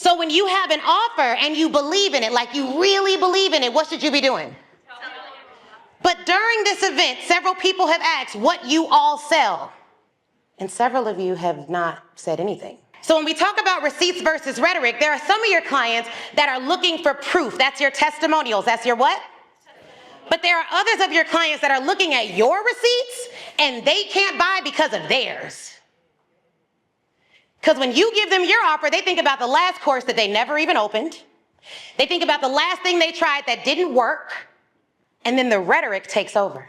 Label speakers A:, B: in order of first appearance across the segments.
A: So when you have an offer and you believe in it, like you really believe in it, what should you be doing? But during this event, several people have asked what you all sell. And several of you have not said anything. So when we talk about receipts versus rhetoric, there are some of your clients that are looking for proof. That's your testimonials. That's your what? But there are others of your clients that are looking at your receipts and they can't buy because of theirs. Because when you give them your offer, they think about the last course that they never even opened. They think about the last thing they tried that didn't work. And then the rhetoric takes over.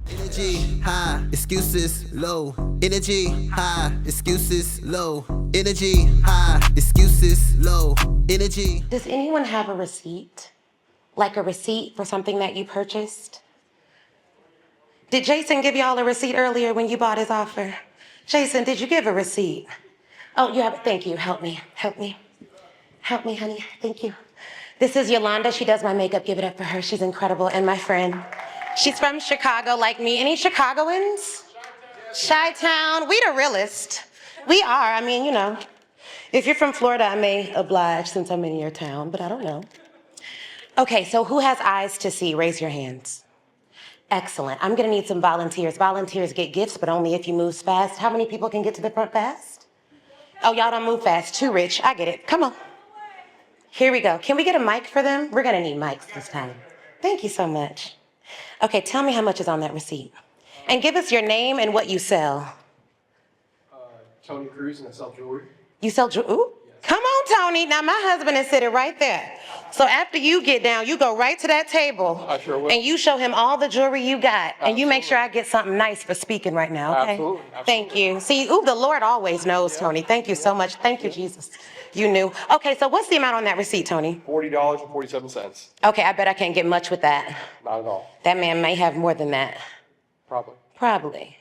B: Energy high, excuses low. Energy high, excuses low. Energy high, excuses low. Energy.
A: Does anyone have a receipt? Like a receipt for something that you purchased? Did Jason give y'all a receipt earlier when you bought his offer? Jason, did you give a receipt? Oh, you have it. Thank you. Help me. Help me. Help me, honey. Thank you. This is Yolanda. She does my makeup. Give it up for her. She's incredible. And my friend. She's from Chicago like me. Any Chicagoans? Chi-Town. We the realest. We are. I mean, you know. If you're from Florida, I may oblige since I'm in your town, but I don't know. Okay, so who has eyes to see? Raise your hands. Excellent. I'm going to need some volunteers. Volunteers get gifts, but only if you move fast. How many people can get to the front fast? Oh, y'all don't move fast. Too rich. I get it. Come on. Here we go. Can we get a mic for them? We're going to need mics this time. Thank you so much. Okay, tell me how much is on that receipt. And give us your name and what you sell.
C: Tony Cruz, and I sell jewelry.
A: You sell jewelry? Ooh. Yes. Come on, Tony. Now, my husband is sitting right there. So after you get down, you go right to that table.
C: I sure will.
A: And you show him all the jewelry you got. Absolutely. And you make sure I get something nice for speaking right now, okay?
C: Absolutely.
A: Thank you. See, ooh, the Lord always knows, Tony. Thank you so much. Thank you, Jesus. You knew. Okay, so what's the amount on that receipt, Tony?
C: $40.47.
A: Okay, I bet I can't get much with that.
C: Not at all.
A: That man may have more than that.
C: Probably.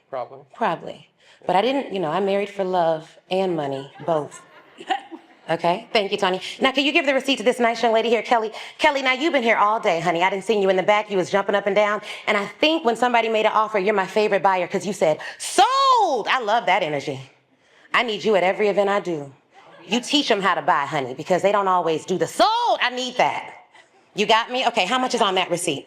A: Probably. But I didn't, you know, I married for love and money, both. Okay, thank you, Tony. Now, can you give the receipt to this nice young lady here, Kelly? Kelly, now you've been here all day, honey. I didn't see you in the back. You was jumping up and down. And I think when somebody made an offer, you're my favorite buyer because you said, sold! I love that energy. I need you at every event I do. You teach them how to buy, honey, because they don't always do the sold. I need that. You got me? Okay, how much is on that receipt?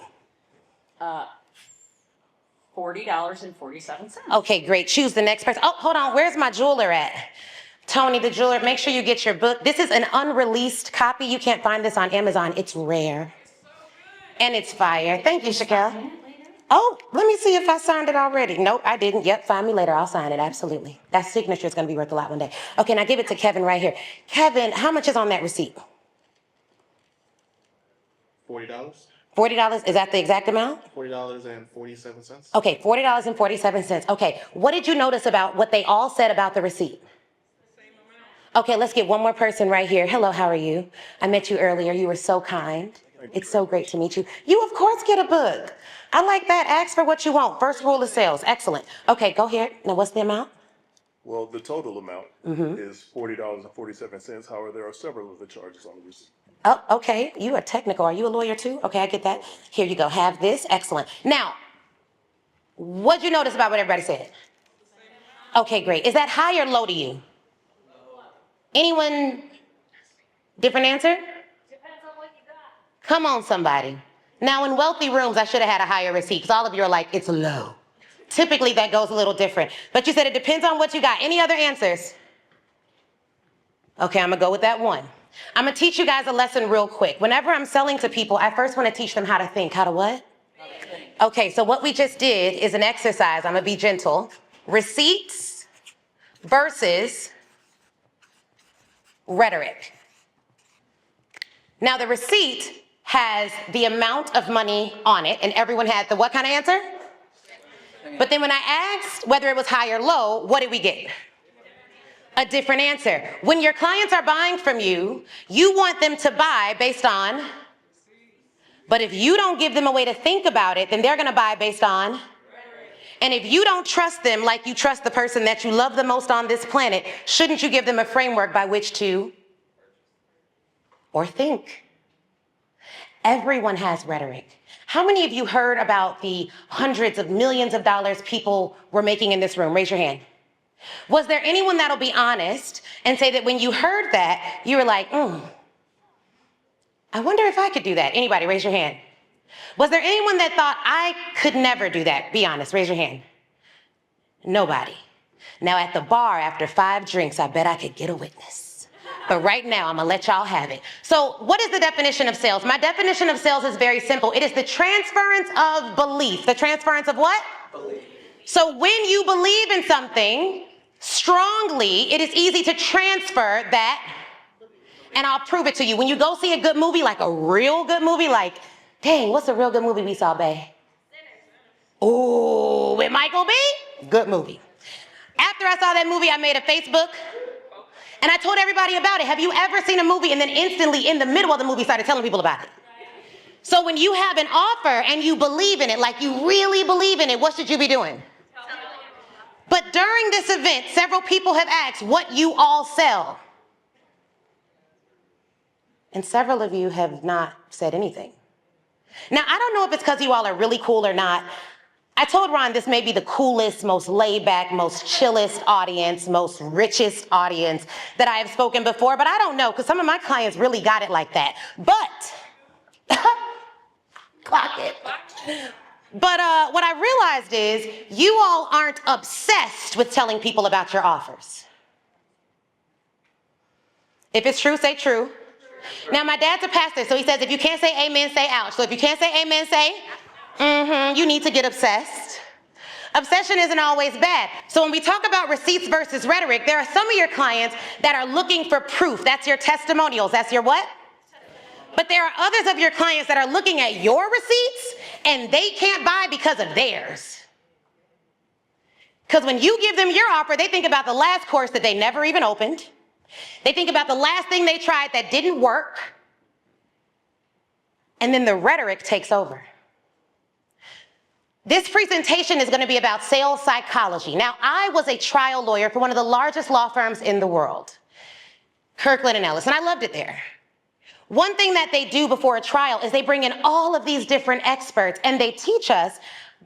D: $40.47.
A: Okay, great. Choose the next person. Oh, hold on. Where's my jeweler at? Tony, the jeweler, make sure you get your book. This is an unreleased copy. You can't find this on Amazon. It's rare. And it's fire. Thank you, Shaquille. Oh, let me see if I signed it already. Nope, I didn't. Yep, find me later. I'll sign it. Absolutely. That signature is going to be worth a lot one day. Okay, now give it to Kevin right here. Kevin, how much is on that receipt?
E: $40.
A: $40. Is that the exact amount?
E: $40.47.
A: Okay, $40.47. Okay, what did you notice about what they all said about the receipt? Okay, let's get one more person right here. Hello, how are you? I met you earlier. You were so kind. It's so great to meet you. You, of course, get a book. I like that. Ask for what you want. First rule of sales. Excellent. Okay, go here. Now, what's the amount?
E: Well, the total amount is $40.47. However, there are several of the charges on the receipt.
A: Oh, okay. You are technical. Are you a lawyer too? Okay, I get that. Here you go. Have this. Excellent. Now, what'd you notice about what everybody said? Okay, great. Is that high or low to you? Anyone? Different answer?
D: Depends on what you got.
A: Come on, somebody. Now, in wealthy rooms, I should have had a higher receipt because all of you are like, it's low. Typically, that goes a little different. But you said it depends on what you got. Any other answers? Okay, I'm going to go with that one. I'm going to teach you guys a lesson real quick. Whenever I'm selling to people, I first want to teach them how to think. How to what? Okay, so what we just did is an exercise. I'm going to be gentle. Receipts versus rhetoric. Now, the receipt has the amount of money on it, and everyone had the what kind of answer? But then when I asked whether it was high or low, what did we get? A different answer. When your clients are buying from you, you want them to buy based on, but if you don't give them a way to think about it, then they're going to buy based on, and if you don't trust them like you trust the person that you love the most on this planet, shouldn't you give them a framework by which to, or think? Everyone has rhetoric. How many of you heard about the hundreds of millions of dollars people were making in this room? Raise your hand. Was there anyone that'll be honest and say that when you heard that, you were like, I wonder if I could do that? Anybody, raise your hand. Was there anyone that thought, I could never do that? Be honest, raise your hand. Nobody. Now at the bar, after 5 drinks, I bet I could get a witness. But right now, I'm gonna let y'all have it. So what is the definition of sales? My definition of sales is very simple. It is the transference of belief. The transference of what? Belief. So when you believe in something strongly, it is easy to transfer that, and I'll prove it to you. When you go see a good movie, like a real good movie, like, dang, what's a real good movie we saw, babe? Ooh, with Michael B? Good movie. After I saw that movie, I made a Facebook, and I told everybody about it. Have you ever seen a movie and then instantly in the middle of the movie started telling people about it? So when you have an offer and you believe in it, like you really believe in it, what should you be doing? But during this event, several people have asked what you all sell. And several of you have not said anything. Now, I don't know if it's because you all are really cool or not. I told Ron this may be the coolest, most laid back, most chillest audience, most richest audience that I have spoken before, but I don't know, because some of my clients really got it like that. But, clock it. But what I realized is you all aren't obsessed with telling people about your offers. If it's true, say true. Now, my dad's a pastor, so he says if you can't say amen, say ouch. So if you can't say amen, say you need to get obsessed. Obsession isn't always bad. So when we talk about receipts versus rhetoric, there are some of your clients that are looking for proof. That's your testimonials. That's your what? But there are others of your clients that are looking at your receipts and they can't buy because of theirs. Because when you give them your offer, they think about the last course that they never even opened. They think about the last thing they tried that didn't work. And then the rhetoric takes over. This presentation is going to be about sales psychology. Now, I was a trial lawyer for one of the largest law firms in the world, Kirkwood and Ellis, and I loved it there. One thing that they do before a trial is they bring in all of these different experts and they teach us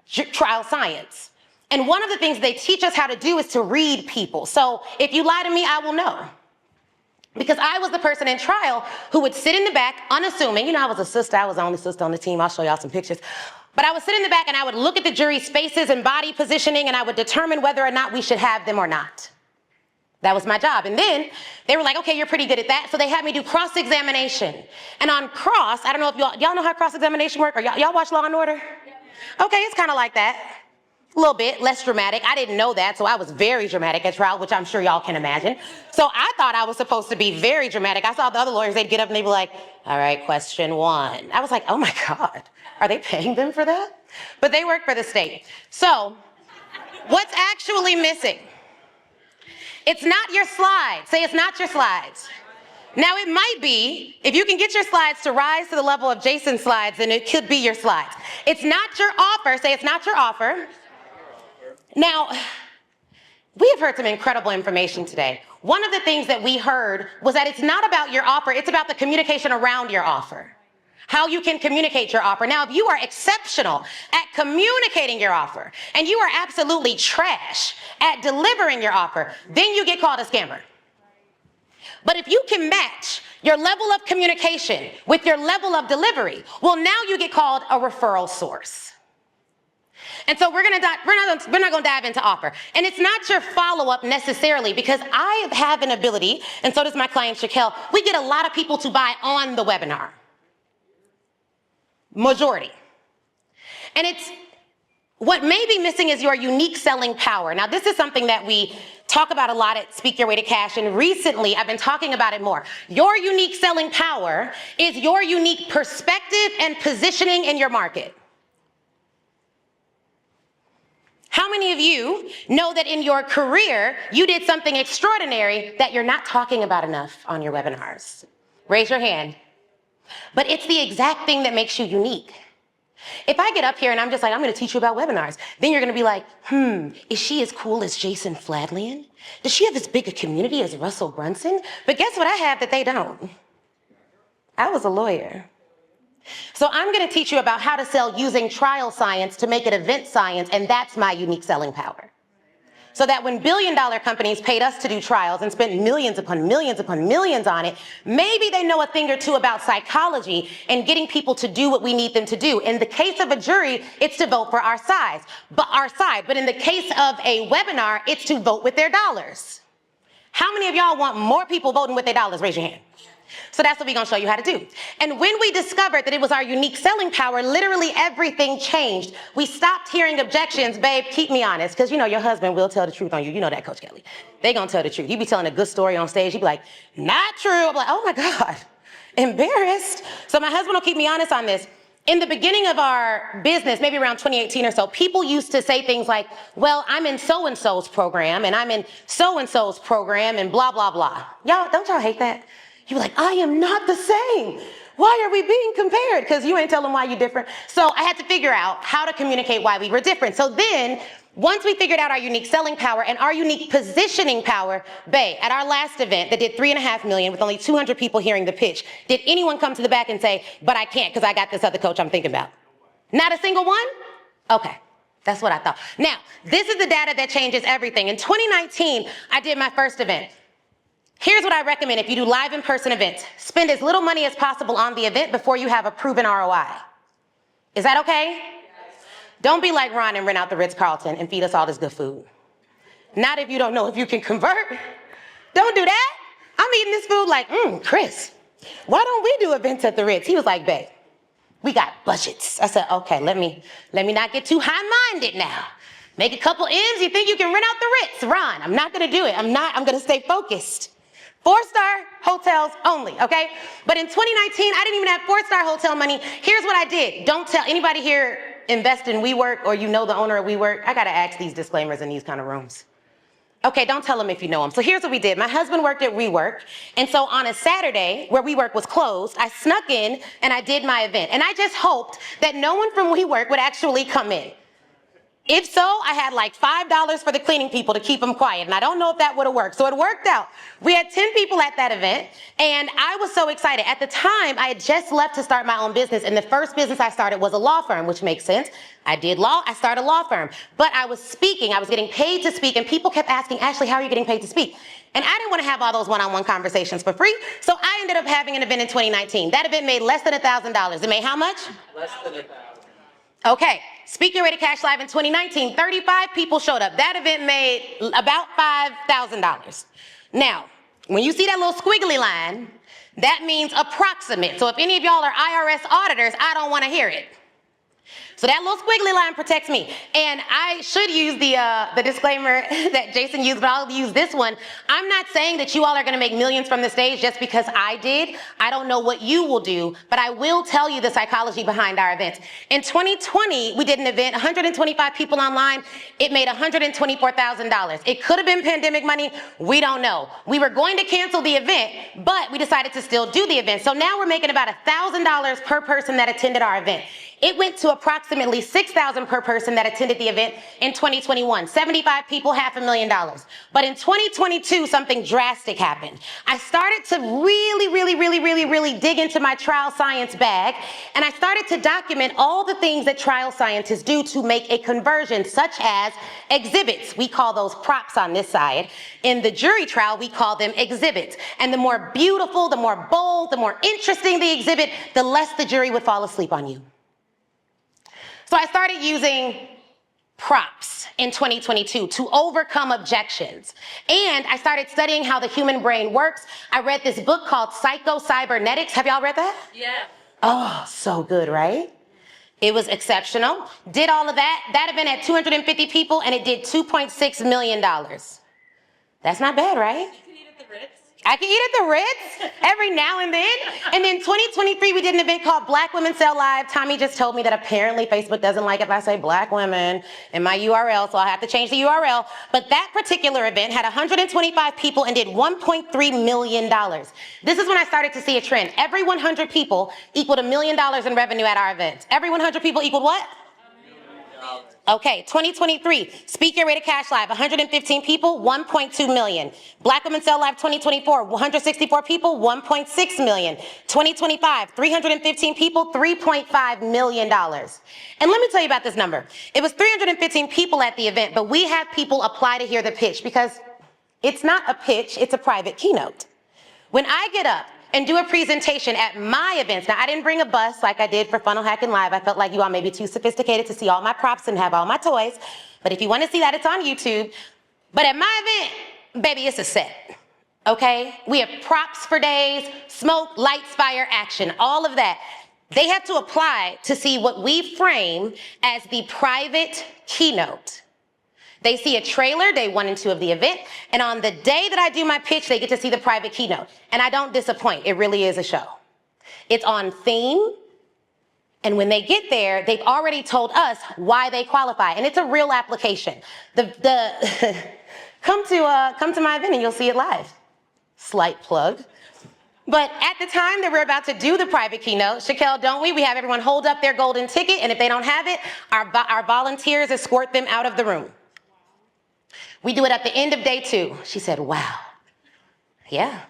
A: trial science. And one of the things they teach us how to do is to read people. So if you lie to me, I will know. Because I was the person in trial who would sit in the back, unassuming. You know, I was a sister. I was the only sister on the team. I'll show y'all some pictures. But I would sit in the back and I would look at the jury's faces and body positioning and I would determine whether or not we should have them or not. That was my job. And then they were like, okay, you're pretty good at that. So they had me do cross-examination. And on cross, I don't know if y'all know how cross-examination works, or y'all watch Law and Order? Okay, it's kind of like that. A little bit less dramatic. I didn't know that, so I was very dramatic at trial, which I'm sure y'all can imagine. So I thought I was supposed to be very dramatic. I saw the other lawyers, they'd get up and they'd be like, all right, question 1. I was like, oh my God, are they paying them for that? But they work for the state. So what's actually missing? It's not your slides. Say it's not your slides. Now it might be, if you can get your slides to rise to the level of Jason's slides, then it could be your slides. It's not your offer. Say it's not your offer. Now, we have heard some incredible information today. One of the things that we heard was that it's not about your offer, it's about the communication around your offer. How you can communicate your offer. Now, if you are exceptional at communicating your offer and you are absolutely trash at delivering your offer, then you get called a scammer. But if you can match your level of communication with your level of delivery, well, now you get called a referral source. And so we're not going to dive into offer. And it's not your follow-up necessarily, because I have an ability, and so does my client Shaquille, we get a lot of people to buy on the webinar. Majority. And it's what may be missing is your unique selling power. Now, this is something that we talk about a lot at Speak Your Way to Cash, and recently I've been talking about it more. Your unique selling power is your unique perspective and positioning in your market. How many of you know that in your career, you did something extraordinary that you're not talking about enough on your webinars? Raise your hand. But it's the exact thing that makes you unique. If I get up here and I'm just like, I'm going to teach you about webinars, then you're going to be like, is she as cool as Jason Fladlian? Does she have as big a community as Russell Brunson? But guess what I have that they don't? I was a lawyer. So I'm going to teach you about how to sell using trial science to make it event science, and that's my unique selling power. So that when billion-dollar companies paid us to do trials and spent millions upon millions upon millions on it, maybe they know a thing or two about psychology and getting people to do what we need them to do. In the case of a jury, it's to vote for our side. But in the case of a webinar, it's to vote with their dollars. How many of y'all want more people voting with their dollars? Raise your hand. So that's what we're gonna show you how to do. And when we discovered that it was our unique selling power, literally everything changed. We stopped hearing objections. Babe, keep me honest, because you know your husband will tell the truth on you. You know that, Coach Kelly. They gonna tell the truth. You be telling a good story on stage, you be like, not true. I'm like, oh my God, embarrassed. So my husband will keep me honest on this. In the beginning of our business, maybe around 2018 or so, people used to say things like, well, I'm in so-and-so's program, and I'm in so-and-so's program, and blah, blah, blah. Don't y'all hate that? You're like, I am not the same. Why are we being compared? Because you ain't telling why you're different. So I had to figure out how to communicate why we were different. So then, once we figured out our unique selling power and our unique positioning power, babe, at our last event that did 3.5 million with only 200 people hearing the pitch, did anyone come to the back and say, but I can't because I got this other coach I'm thinking about? Not a single one? Okay. That's what I thought. Now, this is the data that changes everything. In 2019, I did my first event. Here's what I recommend if you do live in-person events. Spend as little money as possible on the event before you have a proven ROI. Is that okay? Yes. Don't be like Ron and rent out the Ritz-Carlton and feed us all this good food. Not if you don't know if you can convert. Don't do that. I'm eating this food like, Chris, why don't we do events at the Ritz? He was like, babe, we got budgets. I said, okay, let me not get too high-minded now. Make a couple M's, you think you can rent out the Ritz. Ron, I'm not gonna do it. I'm gonna stay focused. 4-star hotels only, okay? But in 2019, I didn't even have 4-star hotel money. Here's what I did. Don't tell anybody here invest in WeWork or you know the owner of WeWork. I gotta ask these disclaimers in these kind of rooms. Okay, don't tell them if you know them. So here's what we did. My husband worked at WeWork, and so on a Saturday where WeWork was closed, I snuck in and I did my event. And I just hoped that no one from WeWork would actually come in. If so, I had like $5 for the cleaning people to keep them quiet, and I don't know if that would have worked. So it worked out. We had 10 people at that event, and I was so excited. At the time, I had just left to start my own business, and the first business I started was a law firm, which makes sense. I did law, I started a law firm. But I was speaking, I was getting paid to speak, and people kept asking, Ashley, how are you getting paid to speak? And I didn't want to have all those one-on-one conversations for free, so I ended up having an event in 2019. That event made less than $1,000. It made how much? Less than $1,000. Okay, Speak Your Way to Cash Live in 2019, 35 people showed up. That event made about $5,000. Now, when you see that little squiggly line, that means approximate. So if any of y'all are IRS auditors, I don't want to hear it. So that little squiggly line protects me. And I should use the disclaimer that Jason used, but I'll use this one. I'm not saying that you all are going to make millions from the stage just because I did. I don't know what you will do, but I will tell you the psychology behind our events. In 2020, we did an event, 125 people online. It made $124,000. It could have been pandemic money. We don't know. We were going to cancel the event, but we decided to still do the event. So now we're making about $1,000 per person that attended our event. It went to approximately $6,000 per person that attended the event in 2021. 75 people, $500,000. But in 2022, something drastic happened. I started to really dig into my trial science bag, and I started to document all the things that trial scientists do to make a conversion, such as exhibits. We call those props on this side. In the jury trial, we call them exhibits. And the more beautiful, the more bold, the more interesting the exhibit, the less the jury would fall asleep on you. So I started using props in 2022 to overcome objections. And I started studying how the human brain works. I read this book called Psycho-Cybernetics. Have y'all read that? Yeah. Oh, so good, right? It was exceptional. Did all of that. That event had 250 people, and it did $2.6 million. That's not bad, right? I can eat at the Ritz every now and then. And in 2023, we did an event called Black Women Sell Live. Tommy just told me that apparently Facebook doesn't like it if I say black women in my URL, so I'll have to change the URL. But that particular event had 125 people and did $1.3 million. This is when I started to see a trend. Every 100 people equaled $1 million in revenue at our events. Every 100 people equaled what? $1 million. Okay, 2023, Speak Your Way to Cash Live, 115 people, 1.2 million. Black Women Sell Live 2024, 164 people, 1.6 million. 2025, 315 people, $3.5 million. And let me tell you about this number. It was 315 people at the event, but we had people apply to hear the pitch because it's not a pitch, it's a private keynote. When I get up and do a presentation at my events, now I didn't bring a bus like I did for Funnel Hacking Live. I felt like you all may be too sophisticated to see all my props and have all my toys. But if you want to see that, it's on YouTube. But at my event, baby, it's a set. Okay? We have props for days, smoke, lights, fire, action, all of that. They have to apply to see what we frame as the private keynote. They see a trailer day 1 and 2 of the event, and on the day that I do my pitch, they get to see the private keynote. And I don't disappoint. It really is a show. It's on theme, and when they get there, they've already told us why they qualify, and it's a real application. Come to my event and you'll see it live. Slight plug. But at the time that we're about to do the private keynote, Shaquille, don't we? We have everyone hold up their golden ticket, and if they don't have it, our volunteers escort them out of the room. We do it at the end of day 2. She said, wow. Yeah,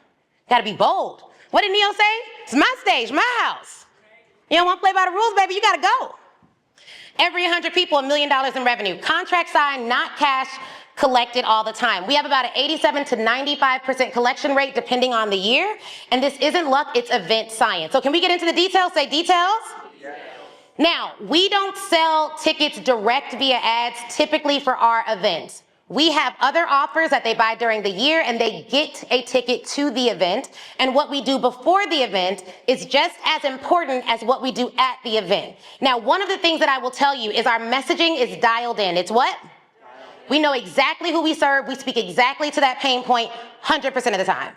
A: gotta be bold. What did Neil say? It's my stage, my house. You don't want to play by the rules, baby, you gotta go. Every 100 people, $1 million in revenue. Contract signed, not cash collected all the time. We have about an 87 to 95% collection rate depending on the year. And this isn't luck, it's event science. So can we get into the details? Say details. Yeah. Now, we don't sell tickets direct via ads typically for our events. We have other offers that they buy during the year and they get a ticket to the event. And what we do before the event is just as important as what we do at the event. Now, one of the things that I will tell you is our messaging is dialed in. It's what? We know exactly who we serve. We speak exactly to that pain point 100% of the time.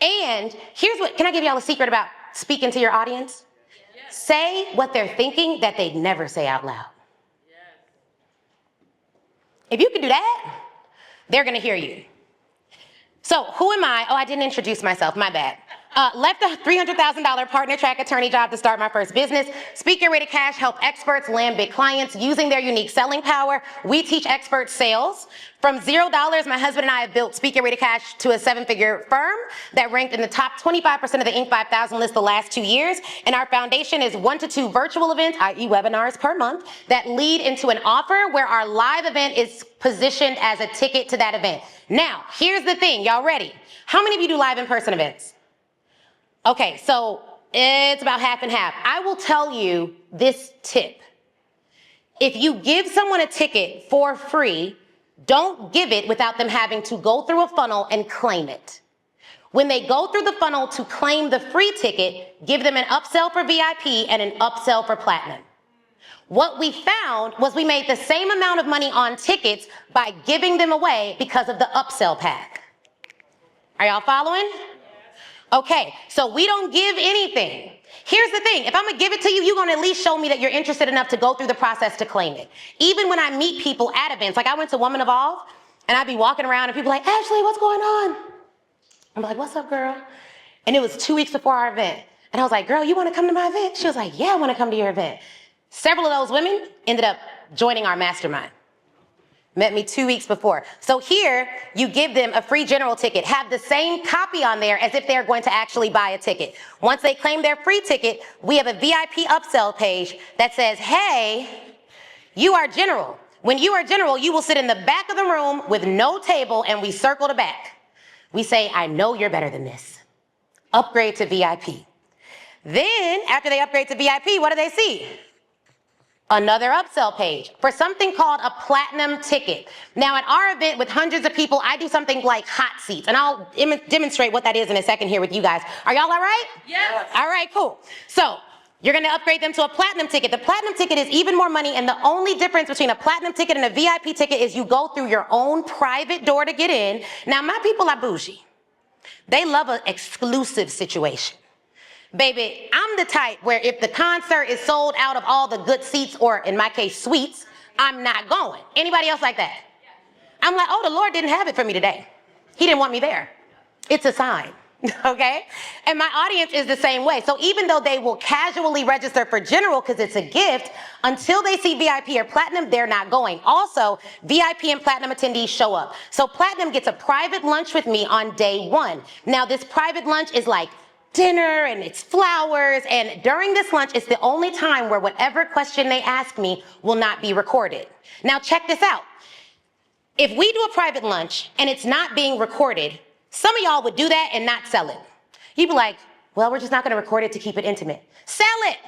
A: And here's what, can I give y'all a secret about speaking to your audience? Say what they're thinking that they'd never say out loud. If you can do that, they're going to hear you. So who am I? Oh, I didn't introduce myself. My bad. Left a $300,000 partner track attorney job to start my first business. Speak Your Way to Cash help experts land big clients using their unique selling power. We teach experts sales. From $0, my husband and I have built Speak Your Way to Cash to a 7-figure firm that ranked in the top 25% of the Inc. 5000 list the last 2 years. And our foundation is 1 to 2 virtual events, i.e. webinars per month, that lead into an offer where our live event is positioned as a ticket to that event. Now, here's the thing. Y'all ready? How many of you do live in-person events? Okay, so it's about half and half. I will tell you this tip. If you give someone a ticket for free, don't give it without them having to go through a funnel and claim it. When they go through the funnel to claim the free ticket, give them an upsell for VIP and an upsell for platinum. What we found was we made the same amount of money on tickets by giving them away because of the upsell pack. Are y'all following? Okay, so we don't give anything. Here's the thing, if I'm gonna give it to you, you're gonna at least show me that you're interested enough to go through the process to claim it. Even when I meet people at events, like I went to Woman Evolve, and I'd be walking around and people like, Ashley, what's going on? I'm like, what's up, girl? And it was 2 weeks before our event. And I was like, girl, you wanna come to my event? She was like, yeah, I wanna come to your event. Several of those women ended up joining our mastermind. Met me 2 weeks before. So here, you give them a free general ticket, have the same copy on there as if they're going to actually buy a ticket. Once they claim their free ticket, we have a VIP upsell page that says, hey, you are general. When you are general, you will sit in the back of the room with no table, and we circle the back. We say, I know you're better than this. Upgrade to VIP. Then, after they upgrade to VIP, what do they see? Another upsell page for something called a platinum ticket. Now at our event with hundreds of people, I do something like hot seats, and I'll demonstrate what that is in a second here with you guys. Are y'all all right?
D: Yes.
A: All right, cool. So you're gonna upgrade them to a platinum ticket. The platinum ticket is even more money, and the only difference between a platinum ticket and a VIP ticket is you go through your own private door to get in. Now my people are bougie. They love an exclusive situation. Baby, I'm the type where if the concert is sold out of all the good seats, or in my case, suites, I'm not going. Anybody else like that? I'm like, oh, the Lord didn't have it for me today. He didn't want me there. It's a sign. Okay? And my audience is the same way. So even though they will casually register for general because it's a gift, until they see VIP or platinum, they're not going. Also, VIP and platinum attendees show up. So platinum gets a private lunch with me on day one. Now, this private lunch is like dinner and it's flowers. And during this lunch, it's the only time where whatever question they ask me will not be recorded. Now, check this out. If we do a private lunch and it's not being recorded, some of y'all would do that and not sell it. You'd be like, well, we're just not gonna record it to keep it intimate. Sell it.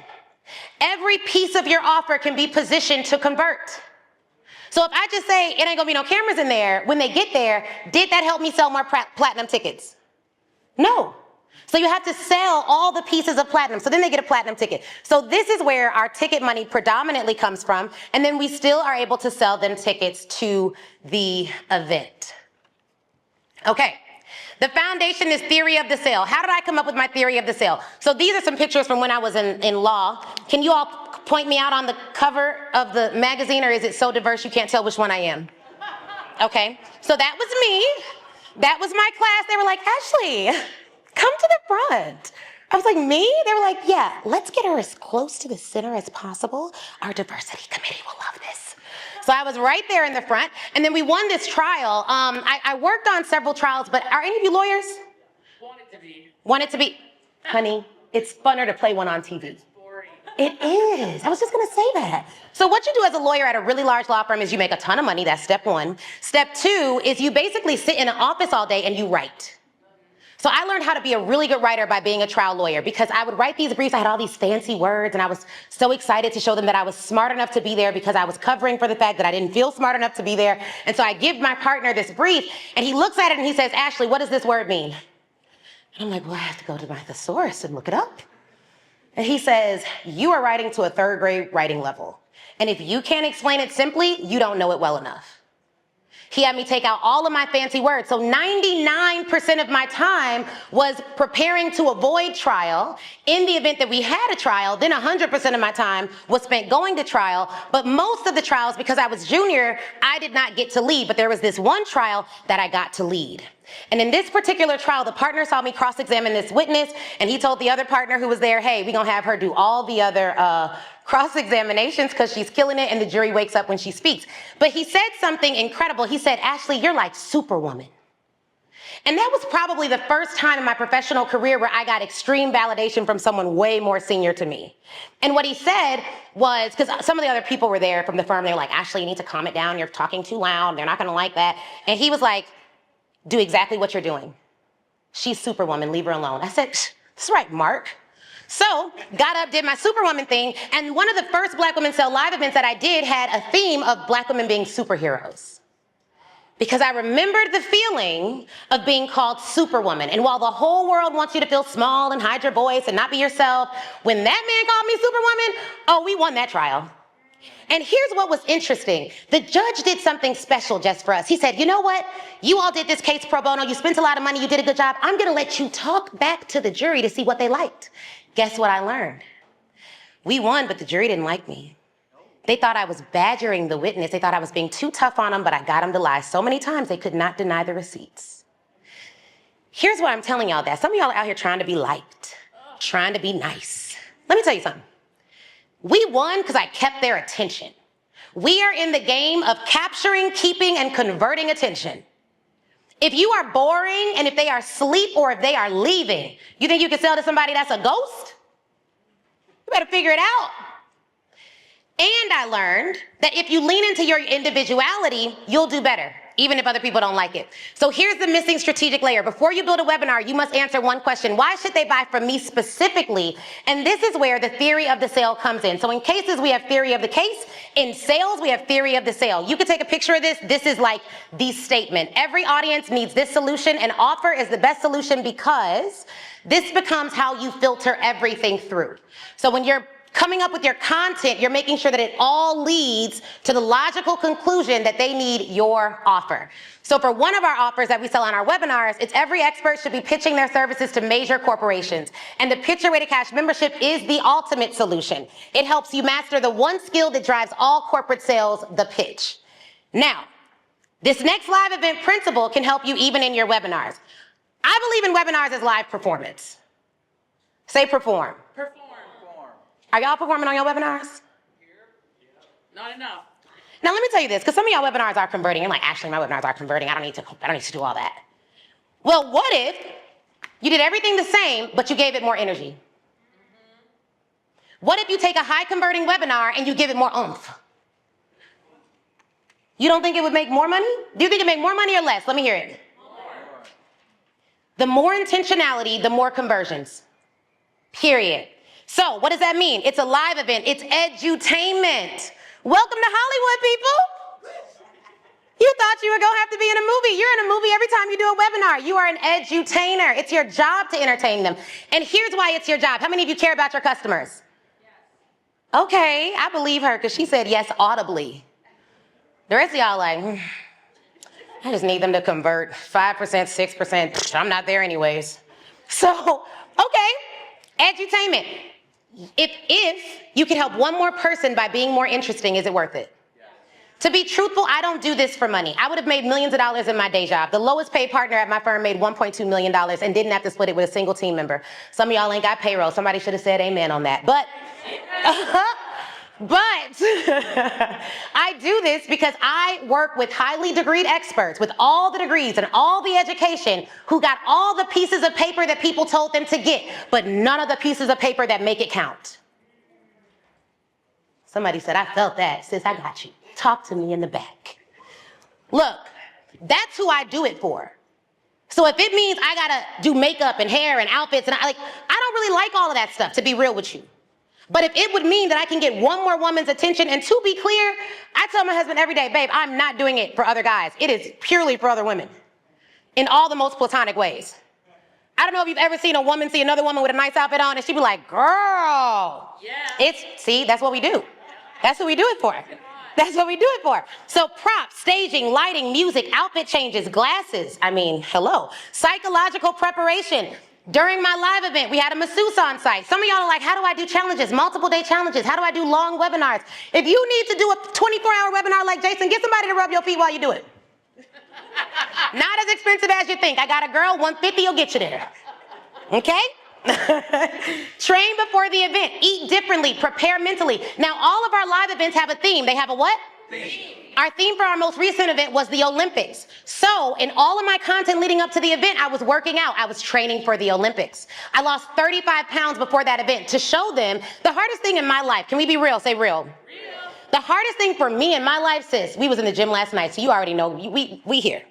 A: Every piece of your offer can be positioned to convert. So if I just say, it ain't gonna be no cameras in there, when they get there, did that help me sell more platinum tickets? No. So you have to sell all the pieces of platinum. So then they get a platinum ticket. So this is where our ticket money predominantly comes from. And then we still are able to sell them tickets to the event. Okay. The foundation is theory of the sale. How did I come up with my theory of the sale? So these are some pictures from when I was in law. Can you all point me out on the cover of the magazine, or is it so diverse you can't tell which one I am? Okay. So that was me. That was my class. They were like, Ashley, come to the front. I was like, me? They were like, yeah, let's get her as close to the center as possible. Our diversity committee will love this. So I was right there in the front, and then we won this trial. I worked on several trials, but are any of you lawyers?
D: Wanted to be.
A: Wanted to be? Honey, it's funner to play one on TV.
D: Boring.
A: It is. I was just gonna say that. So what you do as a lawyer at a really large law firm is you make a ton of money. That's step one. Step two is you basically sit in an office all day and you write. So I learned how to be a really good writer by being a trial lawyer, because I would write these briefs. I had all these fancy words, and I was so excited to show them that I was smart enough to be there, because I was covering for the fact that I didn't feel smart enough to be there. And so I give my partner this brief, and he looks at it and he says, Ashley, what does this word mean? And I'm like, well, I have to go to my thesaurus and look it up. And he says, you are writing to a third grade writing level. And if you can't explain it simply, you don't know it well enough. He had me take out all of my fancy words. So 99% of my time was preparing to avoid trial. In the event that we had a trial, then 100% of my time was spent going to trial. But most of the trials, because I was junior, I did not get to lead. But there was this one trial that I got to lead. And in this particular trial, the partner saw me cross-examine this witness, and he told the other partner who was there, hey, we're gonna have her do all the other cross-examinations because she's killing it, and the jury wakes up when she speaks. But he said something incredible. He said, Ashley, you're like Superwoman. And that was probably the first time in my professional career where I got extreme validation from someone way more senior to me. And what he said was, because some of the other people were there from the firm, they were like, Ashley, you need to calm it down. You're talking too loud. They're not gonna like that. And he was like, do exactly what you're doing. She's Superwoman, leave her alone. I said, that's right, Mark. So, got up, did my Superwoman thing, and one of the first Black Women Sell Live events that I did had a theme of Black women being superheroes. Because I remembered the feeling of being called Superwoman. And while the whole world wants you to feel small and hide your voice and not be yourself, when that man called me Superwoman, oh, we won that trial. And here's what was interesting. The judge did something special just for us. He said, you know what? You all did this case pro bono. You spent a lot of money. You did a good job. I'm going to let you talk back to the jury to see what they liked. Guess what I learned? We won, but the jury didn't like me. They thought I was badgering the witness. They thought I was being too tough on them, but I got them to lie so many times they could not deny the receipts. Here's why I'm telling y'all that. Some of y'all are out here trying to be liked, trying to be nice. Let me tell you something. We won because I kept their attention. We are in the game of capturing, keeping, and converting attention. If you are boring, and if they are asleep, or if they are leaving, you think you can sell to somebody that's a ghost? You better figure it out. And I learned that if you lean into your individuality, you'll do better, even if other people don't like it. So here's the missing strategic layer. Before you build a webinar, you must answer one question. Why should they buy from me specifically? And this is where the theory of the sale comes in. So in cases, we have theory of the case. In sales, we have theory of the sale. You can take a picture of this. This is like the statement. Every audience needs this solution, and offer is the best solution because this becomes how you filter everything through. So when you're coming up with your content, you're making sure that it all leads to the logical conclusion that they need your offer. So for one of our offers that we sell on our webinars, it's every expert should be pitching their services to major corporations. And the Pitch Your Way to Cash membership is the ultimate solution. It helps you master the one skill that drives all corporate sales, the pitch. Now, this next live event principle can help you even in your webinars. I believe in webinars as live performance. Say perform.
D: Perform.
A: Are y'all performing on your webinars?
D: Not enough.
A: Now let me tell you this, because some of y'all webinars are converting. And like, actually, my webinars are converting. I don't need to do all that. Well, what if you did everything the same, but you gave it more energy? What if you take a high converting webinar and you give it more oomph? You don't think it would make more money? Do you think it would make more money or less? Let me hear it. The more intentionality, the more conversions. Period. So what does that mean? It's a live event. It's edutainment. Welcome to Hollywood, people. You thought you were going to have to be in a movie. You're in a movie every time you do a webinar. You are an edutainer. It's your job to entertain them. And here's why it's your job. How many of you care about your customers? Yes. Okay, I believe her because she said yes audibly. The rest of y'all like, I just need them to convert 5%, 6%. I'm not there anyways. So, okay, edutainment. If you can help one more person by being more interesting, is it worth it? Yes. To be truthful, I don't do this for money. I would have made millions of dollars in my day job. The lowest paid partner at my firm made $1.2 million and didn't have to split it with a single team member. Some of y'all ain't got payroll. Somebody should have said amen on that. But I do this because I work with highly degreed experts with all the degrees and all the education who got all the pieces of paper that people told them to get, but none of the pieces of paper that make it count. Somebody said, I felt that. Sis, I got you. Talk to me in the back. Look, that's who I do it for. So if it means I gotta do makeup and hair and outfits, and I don't really like all of that stuff, to be real with you. But if it would mean that I can get one more woman's attention, and to be clear, I tell my husband every day, babe, I'm not doing it for other guys. It is purely for other women in all the most platonic ways. I don't know if you've ever seen a woman see another woman with a nice outfit on and she'd be like, girl.
D: Yeah.
A: See, that's what we do. That's what we do it for. That's what we do it for. So props, staging, lighting, music, outfit changes, glasses. I mean, hello. Psychological preparation. During my live event, we had a masseuse on site. Some of y'all are like, how do I do challenges, multiple day challenges? How do I do long webinars? If you need to do a 24-hour webinar like Jason, get somebody to rub your feet while you do it. Not as expensive as you think. I got a girl, $150 will get you there. Okay? Train before the event, eat differently, prepare mentally. Now, all of our live events have a theme. They have a what? Theme. Our theme for our most recent event was the Olympics. So in all of my content leading up to the event, I was working out. I was training for the Olympics. I lost 35 pounds before that event to show them the hardest thing in my life. Can we be real? Say real. Real. The hardest thing for me in my life, sis, we was in the gym last night, so you already know, we here.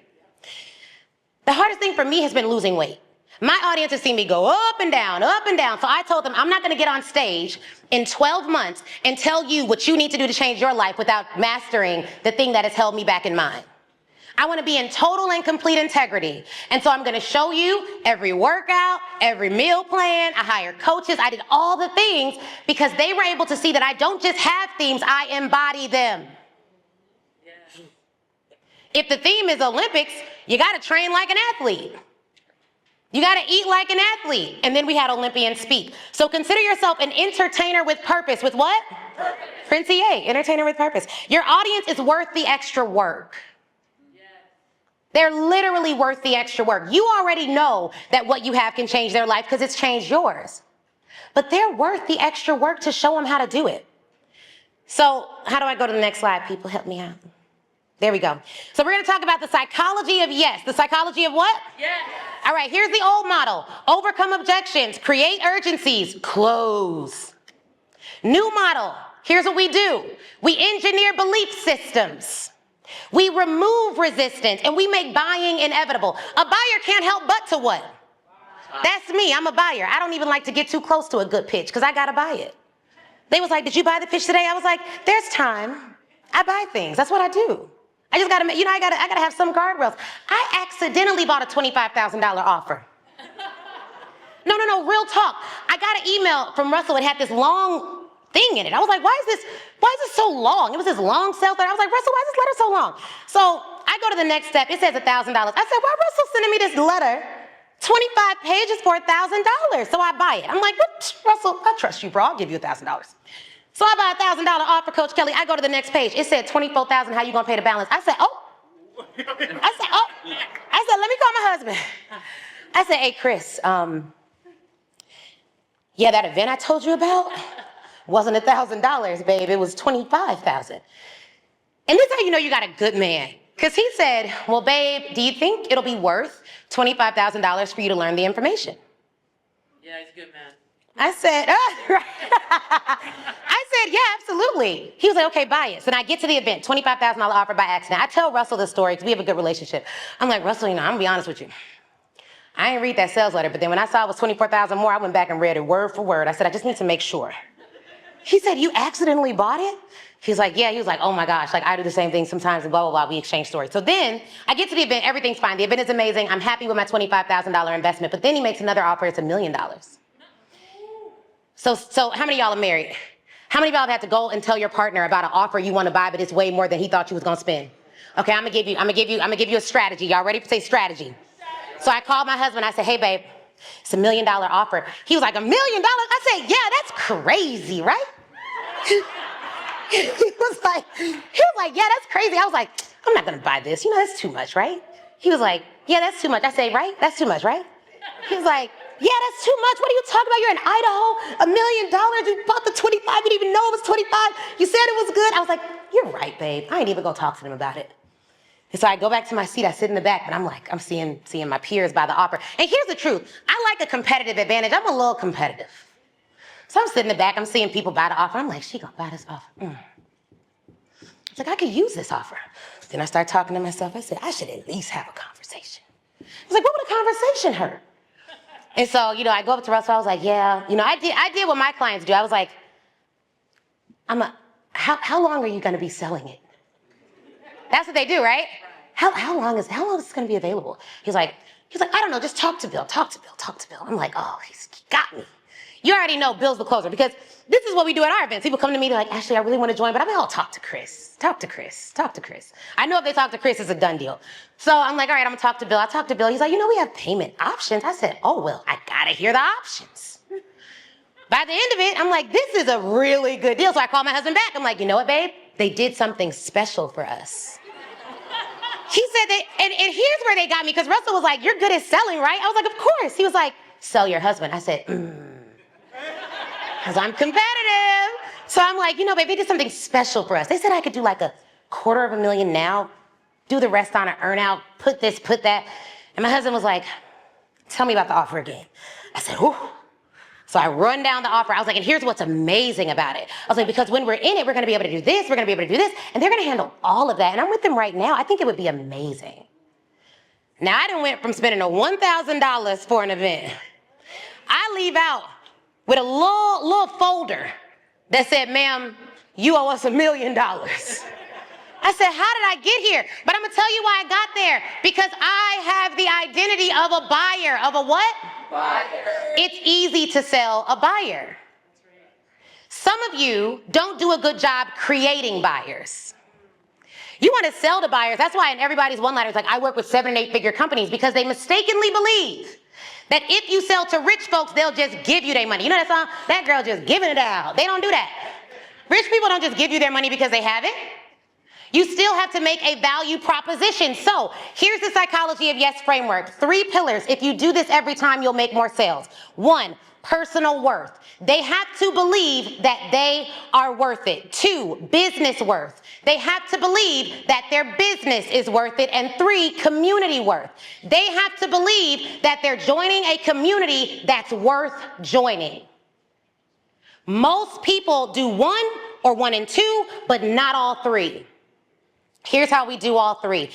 A: The hardest thing for me has been losing weight. My audience has seen me go up and down, up and down. So I told them, I'm not going to get on stage in 12 months and tell you what you need to do to change your life without mastering the thing that has held me back in mine. I want to be in total and complete integrity. And so I'm going to show you every workout, every meal plan. I hired coaches. I did all the things because they were able to see that I don't just have themes, I embody them. Yeah. If the theme is Olympics, you got to train like an athlete. You got to eat like an athlete. And then we had Olympians speak. So consider yourself an entertainer with purpose. With what? Purpose. Prince EA, entertainer with purpose. Your audience is worth the extra work. Yes. They're literally worth the extra work. You already know that what you have can change their life because it's changed yours. But they're worth the extra work to show them how to do it. So how do I go to the next slide? People, help me out. There we go. So we're going to talk about the psychology of yes. The psychology of what? Yes. All right, here's the old model. Overcome objections, create urgencies, close. New model. Here's what we do. We engineer belief systems. We remove resistance, and we make buying inevitable. A buyer can't help but to what? That's me. I'm a buyer. I don't even like to get too close to a good pitch because I got to buy it. They was like, did you buy the pitch today? I was like, there's time. I buy things. That's what I do. I just gotta, I gotta have some guardrails. I accidentally bought a $25,000 offer. No, real talk. I got an email from Russell. It had this long thing in it. I was like, why is this so long? It was this long sales letter. I was like, Russell, why is this letter so long? So I go to the next step. It says $1,000. I said, why Russell sending me this letter? 25 pages for $1,000. So I buy it. I'm like, what? Russell, I trust you, bro. I'll give you $1,000. So I buy a $1,000 offer, Coach Kelly. I go to the next page. It said $24,000. How you gonna pay the balance? I said, let me call my husband. I said, hey, Chris, yeah, that event I told you about wasn't $1,000, babe. It was $25,000. And this is how you know you got a good man. Because he said, well, babe, do you think it'll be worth $25,000 for you to learn the information?
D: Yeah, he's a good man.
A: I said, yeah, absolutely. He was like, okay, buy it. So then I get to the event, $25,000 offer by accident. I tell Russell this story because we have a good relationship. I'm like, Russell, I'm gonna be honest with you. I didn't read that sales letter, but then when I saw it was $24,000 more, I went back and read it word for word. I said, I just need to make sure. He said, you accidentally bought it? He's like, yeah. He was like, oh my gosh, like I do the same thing sometimes and blah, blah, blah. We exchange stories. So then I get to the event, everything's fine. The event is amazing. I'm happy with my $25,000 investment. But then he makes another offer, it's $1 million. So how many of y'all are married? How many of y'all have had to go and tell your partner about an offer you want to buy, but it's way more than he thought you was gonna spend? Okay, I'm gonna give you a strategy. Y'all ready? Say strategy. So I called my husband. I said, hey, babe, it's $1 million offer. He was like, $1 million? I said, yeah, that's crazy, right? He was like, yeah, that's crazy. I was like, I'm not gonna buy this. You know, that's too much, right? He was like, yeah, that's too much. I said, right? That's too much, right? He was like, yeah, that's too much. What are you talking about? You're in Idaho, $1 million. You bought the 25. You didn't even know it was 25. You said it was good. I was like, you're right, babe. I ain't even gonna talk to them about it. And so I go back to my seat. I sit in the back, but I'm like, I'm seeing my peers buy the offer. And here's the truth. I like a competitive advantage. I'm a little competitive. So I'm sitting in the back. I'm seeing people buy the offer. I'm like, she gonna buy this offer. It's like, I could use this offer. Then I start talking to myself. I said, I should at least have a conversation. I was like, what would a conversation hurt? And so, I go up to Russell. I was like, yeah, I did what my clients do. I was like, how long are you going to be selling it? That's what they do, right? How long is this going to be available? He's like, I don't know. Just talk to Bill. I'm like, oh, he's got me. You already know Bill's the closer because this is what we do at our events. People come to me, they're like, Ashley, I really want to join, but I'm like, oh, talk to Chris. I know if they talk to Chris, it's a done deal. So I'm like, all right, I'm gonna talk to Bill. I talked to Bill. He's like, we have payment options. I said, oh, well, I gotta hear the options. By the end of it, I'm like, this is a really good deal. So I called my husband back. I'm like, you know what, babe? They did something special for us. He said that, and here's where they got me, because Russell was like, you're good at selling, right? I was like, of course. He was like, sell your husband. I said, because I'm competitive. So I'm like, babe, they did something special for us. They said I could do like $250,000 now, do the rest on an earn out, put this, put that. And my husband was like, tell me about the offer again. I said, ooh. So I run down the offer. I was like, and here's what's amazing about it. I was like, because when we're in it, we're going to be able to do this, we're going to be able to do this, and they're going to handle all of that. And I'm with them right now. I think it would be amazing. Now, I done went from spending $1,000 for an event. I leave out with a little folder that said, ma'am, you owe us $1 million. I said, how did I get here? But I'm going to tell you why I got there. Because I have the identity of a buyer. Of a what? Buyer. It's easy to sell a buyer. Some of you don't do a good job creating buyers. You want to sell to buyers. That's why in everybody's one-liners, like I work with 7- and 8-figure companies because they mistakenly believe that if you sell to rich folks, they'll just give you their money. You know that song? That girl just giving it out. They don't do that. Rich people don't just give you their money because they have it. You still have to make a value proposition. So here's the psychology of yes framework. 3 pillars. If you do this every time, you'll make more sales. 1, personal worth. They have to believe that they are worth it. 2, business worth. They have to believe that their business is worth it. And 3, community worth. They have to believe that they're joining a community that's worth joining. Most people do 1 or 1 and 2, but not all 3. Here's how we do all 3.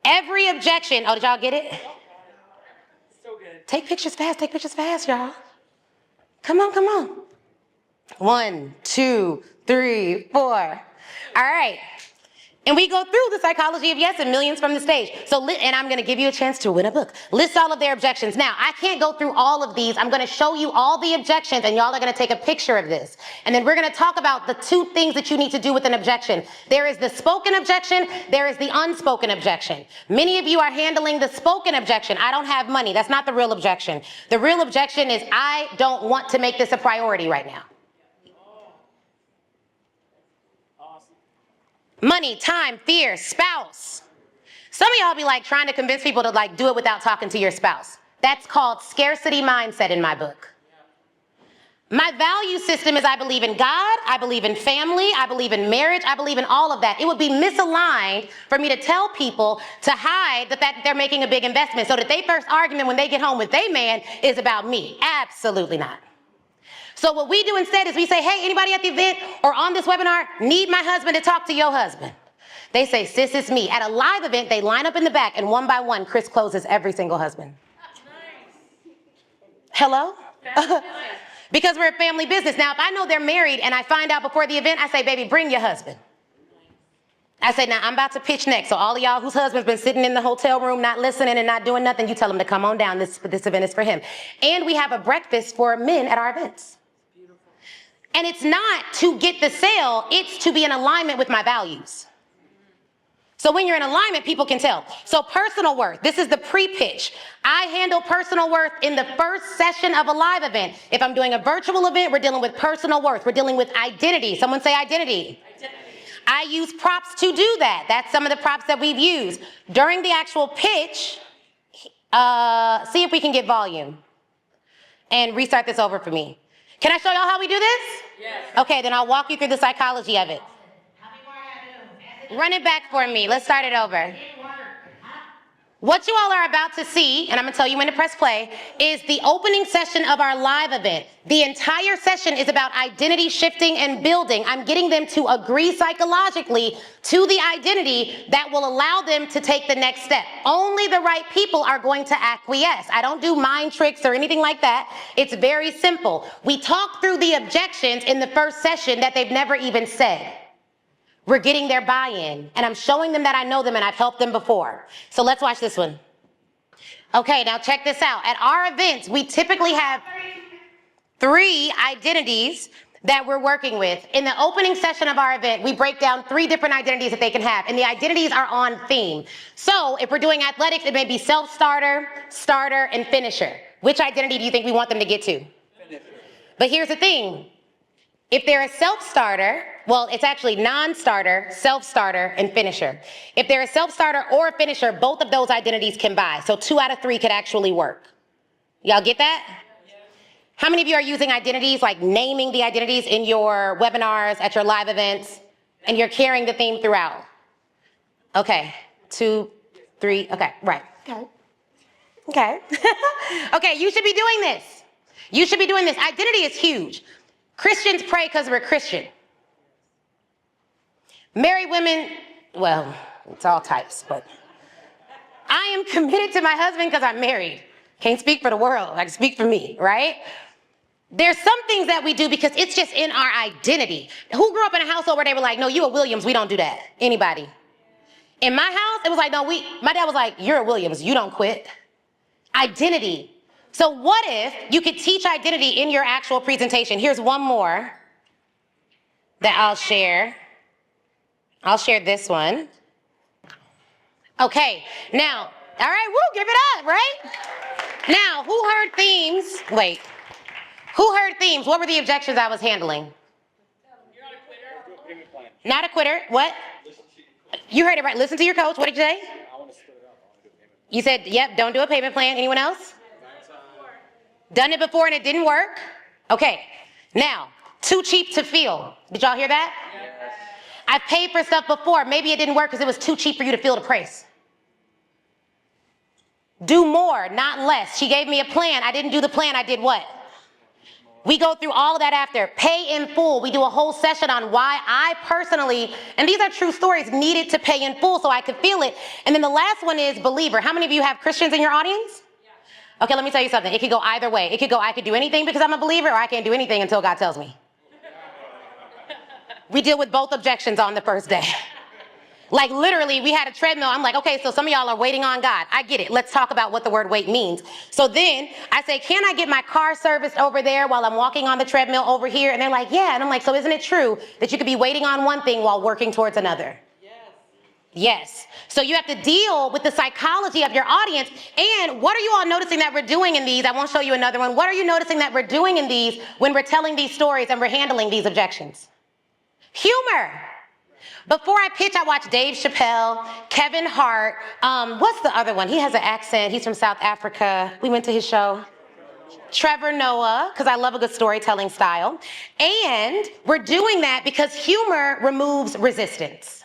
A: Every objection, oh, did y'all get it?
D: So good.
A: Take pictures fast, y'all. Come on. 1, 2, 3, 4. All right. And we go through the psychology of yes and millions from the stage. And I'm going to give you a chance to win a book. List all of their objections. Now, I can't go through all of these. I'm going to show you all the objections, and y'all are going to take a picture of this. And then we're going to talk about the 2 things that you need to do with an objection. There is the spoken objection. There is the unspoken objection. Many of you are handling the spoken objection. I don't have money. That's not the real objection. The real objection is I don't want to make this a priority right now. Money, time, fear, spouse. Some of y'all be like trying to convince people to like do it without talking to your spouse. That's called scarcity mindset in my book. My value system is I believe in God, I believe in family, I believe in marriage, I believe in all of that. It would be misaligned for me to tell people to hide the fact that they're making a big investment so that their first argument when they get home with their man is about me. Absolutely not. So what we do instead is we say, hey, anybody at the event or on this webinar need my husband to talk to your husband? They say, sis, it's me. At a live event, they line up in the back and one by one, Chris closes every single husband. Hello? Because we're a family business. Now, if I know they're married and I find out before the event, I say, baby, bring your husband. I say, now I'm about to pitch next. So all of y'all whose husband's been sitting in the hotel room, not listening and not doing nothing, you tell them to come on down. This event is for him. And we have a breakfast for men at our events. And it's not to get the sale, it's to be in alignment with my values. So when you're in alignment, people can tell. So personal worth, this is the pre-pitch. I handle personal worth in the first session of a live event. If I'm doing a virtual event, we're dealing with personal worth. We're dealing with identity. Someone say identity. I use props to do that. That's some of the props that we've used. During the actual pitch, see if we can get volume. And restart this over for me. Can I show y'all how we do this? Yes. Okay, then I'll walk you through the psychology of it. Run it back for me. Let's start it over. What you all are about to see, and I'm gonna tell you when to press play, is the opening session of our live event. The entire session is about identity shifting and building. I'm getting them to agree psychologically to the identity that will allow them to take the next step. Only the right people are going to acquiesce. I don't do mind tricks or anything like that. It's very simple. We talk through the objections in the first session that they've never even said. We're getting their buy-in, and I'm showing them that I know them and I've helped them before. So let's watch this one. Okay, now check this out. At our events, we typically have 3 identities that we're working with. In the opening session of our event, we break down 3 different identities that they can have, and the identities are on theme. So if we're doing athletics, it may be self-starter, starter, and finisher. Which identity do you think we want them to get to? Finisher. But here's the thing. If they're a self-starter, well, it's actually non-starter, self-starter, and finisher. If they're a self-starter or a finisher, both of those identities can buy. So 2 out of 3 could actually work. Y'all get that? How many of you are using identities, like naming the identities in your webinars, at your live events, and you're carrying the theme throughout? Okay, 2, 3, okay, right. Okay. Okay, you should be doing this. You should be doing this. Identity is huge. Christians pray because we're Christian. Married women, well, it's all types, but I am committed to my husband because I'm married. Can't speak for the world, I can speak for me, right? There's some things that we do because it's just in our identity. Who grew up in a household where they were like, no, you a Williams, we don't do that? Anybody? In my house, it was like, no, my dad was like, you're a Williams, you don't quit. Identity. So what if you could teach identity in your actual presentation? Here's one more that I'll share. I'll share this one. Okay, now, all right, woo, give it up, right? Now, who heard themes? Wait, who heard themes? What were the objections I was handling?
D: You're not a quitter.
A: Not a quitter, what? You heard it right, listen to your coach, what did you say?
C: I want to split it up. I want to do a payment.
A: You said, yep, don't do a payment plan. Anyone else? Done it before and it didn't work? Okay, now, too cheap to feel. Did y'all hear that? Yes. I've paid for stuff before. Maybe it didn't work because it was too cheap for you to feel the price. Do more, not less. She gave me a plan. I didn't do the plan. I did what? We go through all of that after. Pay in full. We do a whole session on why I personally, and these are true stories, needed to pay in full so I could feel it. And then the last one is believer. How many of you have Christians in your audience? Okay, let me tell you something. It could go either way. It could go, I could do anything because I'm a believer, or I can't do anything until God tells me. We deal with both objections on the first day. Like literally, we had a treadmill. I'm like, okay, so some of y'all are waiting on God. I get it. Let's talk about what the word wait means. So then I say, can I get my car serviced over there while I'm walking on the treadmill over here? And they're like, yeah. And I'm like, so isn't it true that you could be waiting on one thing while working towards another? Yes. So you have to deal with the psychology of your audience. And what are you all noticing that we're doing in these? I won't show you another one. What are you noticing that we're doing in these when we're telling these stories and we're handling these objections? Humor. Before I pitch, I watch Dave Chappelle, Kevin Hart. What's the other one? He has an accent. He's from South Africa. We went to his show. Trevor Noah, because I love a good storytelling style. And we're doing that because humor removes resistance.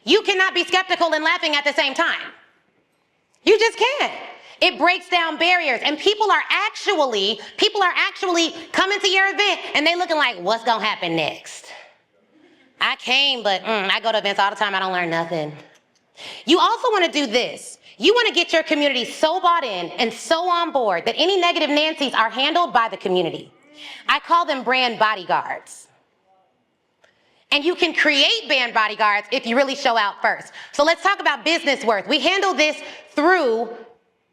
A: You cannot be skeptical and laughing at the same time. You just can't. It breaks down barriers, and people are actually coming to your event and they looking like, what's gonna happen next? I came, but I go to events all the time, I don't learn nothing. You also wanna do this. You wanna get your community so bought in and so on board that any negative Nancys are handled by the community. I call them brand bodyguards. And you can create brand bodyguards if you really show out first. So let's talk about business worth. We handle this through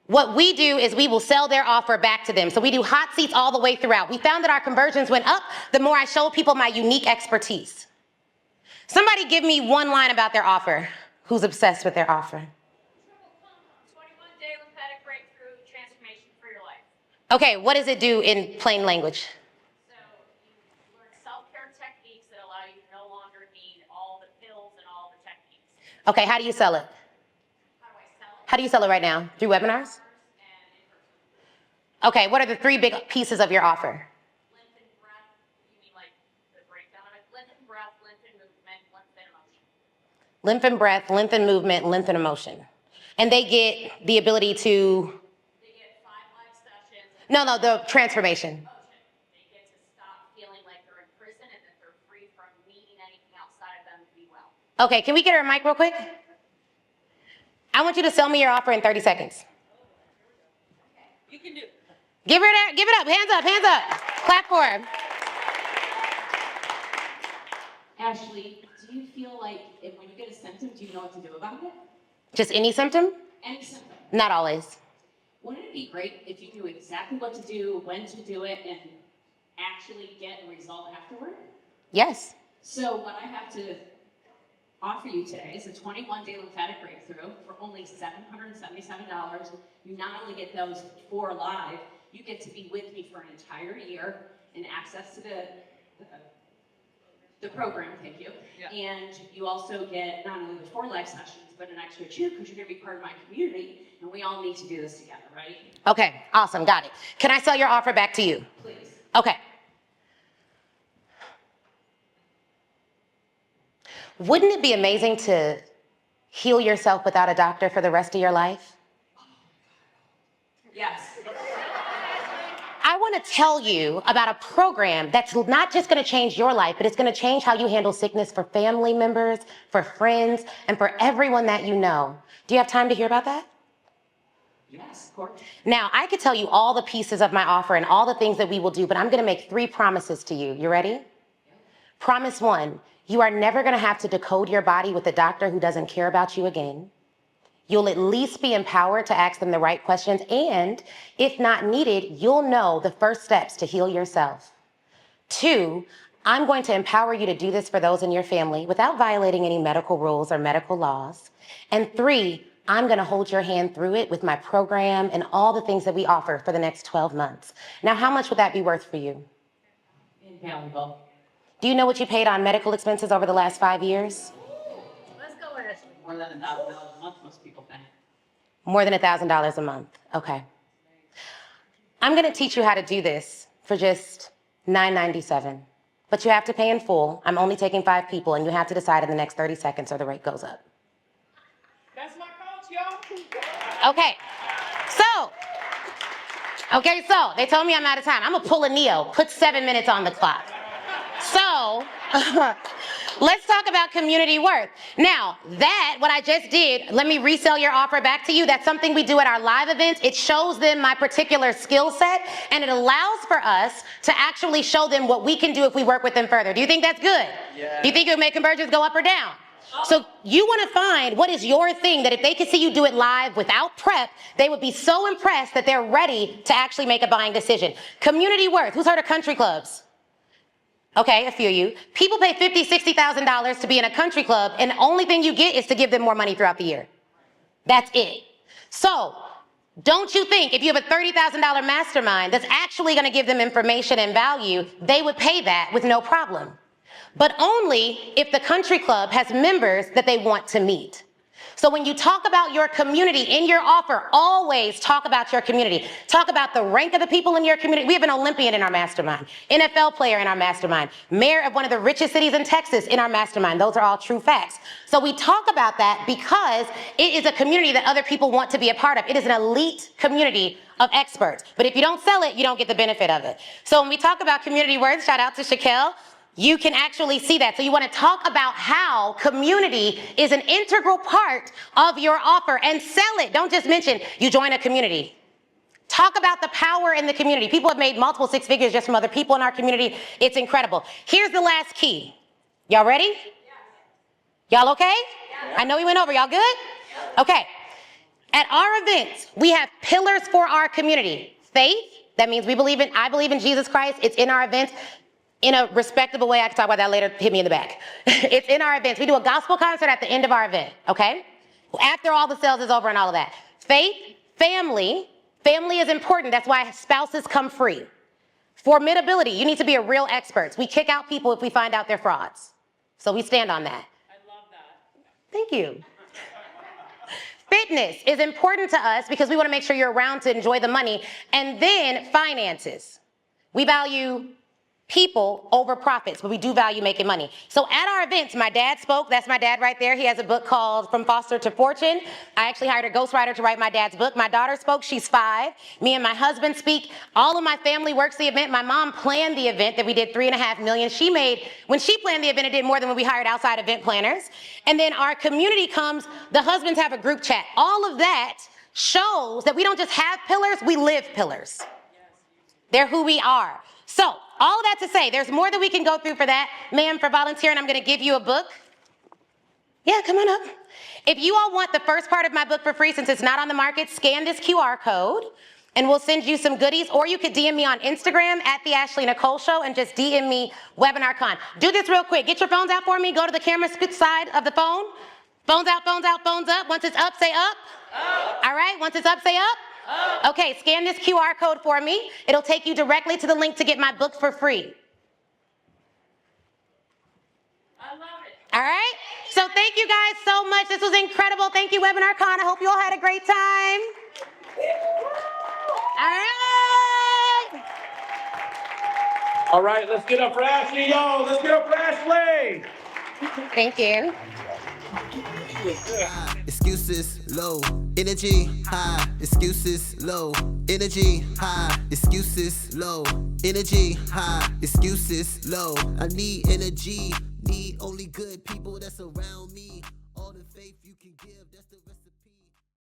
A: what we do is we will sell their offer back to them. So we do hot seats all the way throughout. We found that our conversions went up the more I showed people my unique expertise. Somebody give me one line about their offer. Who's obsessed with their offer?
D: 21-day lymphatic breakthrough transformation for your life.
A: Okay, what does it do in plain language?
D: So you learn self-care techniques that allow you to no longer need all the pills and all the techniques.
A: Okay, how do you sell it?
D: How do I sell it?
A: How do you sell it right now? Through webinars?
D: And in person.
A: Okay, what are the 3 big pieces of your offer?
D: Lymph and breath. You mean like the breakdown of it? Lymph and breath, lymph and movement, lymph and emotion.
A: Lymph and breath, lymph and movement, lymph and emotion. And they get the ability to,
D: They get 5 live sessions.
A: no, the transformation.
D: They get to stop feeling like they're in prison and that they're free from needing anything outside of them to be well.
A: Okay, can we get her a mic real quick? I want you to sell me your offer in 30 seconds.
D: You can do it.
A: Give it up, hands up. Clap for her.
F: Ashley, do you feel like when you get a symptom, do you know what to do about it?
A: Just any symptom?
F: Any symptom.
A: Not always.
F: Wouldn't it be great if you knew exactly what to do, when to do it, and actually get a result afterward?
A: Yes.
F: So what I have to offer you today is a 21-day lymphatic breakthrough for only $777. You not only get those 4 live, you get to be with me for an entire year and access to the program, thank you. Yeah. And you also get not only the 4 live sessions, but an extra 2 because you're gonna be part of my community and we all need to do this together, right?
A: Okay, awesome, got it. Can I sell your offer back to you?
F: Please.
A: Okay. Wouldn't it be amazing to heal yourself without a doctor for the rest of your life?
F: Yes.
A: I want to tell you about a program that's not just going to change your life, but it's going to change how you handle sickness for family members, for friends, and for everyone that you know. Do you have time to hear about that?
F: Yes, of course.
A: Now, I could tell you all the pieces of my offer and all the things that we will do, but I'm going to make 3 promises to you. You ready? Promise 1, you are never going to have to decode your body with a doctor who doesn't care about you again. You'll at least be empowered to ask them the right questions, and if not needed, you'll know the first steps to heal yourself. 2, I'm going to empower you to do this for those in your family without violating any medical rules or medical laws. And 3, I'm going to hold your hand through it with my program and all the things that we offer for the next 12 months. Now, how much would that be worth for you?
F: Invaluable.
A: Do you know what you paid on medical expenses over the last 5 years?
D: Let's go, Ashley.
F: More than $1,000 a month, most people think.
A: More than $1,000 a month. Okay. I'm going to teach you how to do this for just $9.97. But you have to pay in full. I'm only taking 5 people, and you have to decide in the next 30 seconds or the rate goes up.
D: That's my coach, y'all.
A: Okay, so they told me I'm out of time. I'm going to pull a Neo, put 7 minutes on the clock. So let's talk about community worth. Now, what I just did, let me resell your offer back to you. That's something we do at our live events. It shows them my particular skill set, and it allows for us to actually show them what we can do if we work with them further. Do you think that's good? Yeah. Do you think it would make conversions go up or down? So you want to find what is your thing that if they could see you do it live without prep, they would be so impressed that they're ready to actually make a buying decision. Community worth. Who's heard of country clubs? Okay, a few of you. People pay $50,000, $60,000 to be in a country club, and the only thing you get is to give them more money throughout the year. That's it. So, don't you think if you have a $30,000 mastermind that's actually going to give them information and value, they would pay that with no problem. but only if the country club has members that they want to meet. So when you talk about your community in your offer, always talk about your community. Talk about the rank of the people in your community. We have an Olympian in our mastermind, NFL player in our mastermind, mayor of one of the richest cities in Texas in our mastermind. Those are all true facts. So we talk about that because it is a community that other people want to be a part of. It is an elite community of experts. But if you don't sell it, you don't get the benefit of it. So when we talk about community words, shout out to Shaquille, you can actually see that. So you want to talk about how community is an integral part of your offer and sell it. Don't just mention you join a community. Talk about the power in the community. People have made multiple six figures just from other people in our community. It's incredible. Here's the last key. Y'all ready? Y'all okay? I know we went over. Y'all good? Okay. At our events, we have pillars for our community. Faith, that means I believe in Jesus Christ. It's in our events. In a respectable way, I can talk about that later, hit me in the back. It's in our events. We do a gospel concert at the end of our event, okay? After all the sales is over and all of that. Faith, family is important. That's why spouses come free. Formidability, you need to be a real expert. We kick out people if we find out they're frauds. So we stand on that.
D: I love that.
A: Thank you. Fitness is important to us because we want to make sure you're around to enjoy the money. And then finances. We value people over profits, but we do value making money. So at our events, my dad spoke. That's my dad right there. He has a book called From Foster to Fortune. I actually hired a ghostwriter to write my dad's book. My daughter spoke. She's 5. Me and my husband speak. All of my family works the event. My mom planned the event that we did $3.5 million. When she planned the event, it did more than when we hired outside event planners. And then our community comes. The husbands have a group chat. All of that shows that we don't just have pillars, we live pillars. They're who we are. So, all of that to say, there's more that we can go through for that. Ma'am, for volunteering, I'm going to give you a book. Yeah, come on up. If you all want the first part of my book for free, since it's not on the market, scan this QR code, and we'll send you some goodies. Or you could DM me on Instagram at The Ashley Nicole Show and just DM me WebinarCon. Do this real quick. Get your phones out for me. Go to the camera side of the phone. Phones out, phones out, phones up. Once it's up, say up. Up. All right, once it's up, say up. Okay, scan this QR code for me. It'll take you directly to the link to get my book for free.
D: I love it.
A: All right? So thank you guys so much. This was incredible. Thank you, WebinarCon. I hope you all had a great time. All right.
C: All right, let's get up for Ashley, y'all. Let's get up for Ashley.
A: Thank you.
B: Excuses low, energy high, excuses low, energy high, excuses low, energy high, excuses low. I need energy, need only good people that's around me. All the faith you can give, that's the recipe.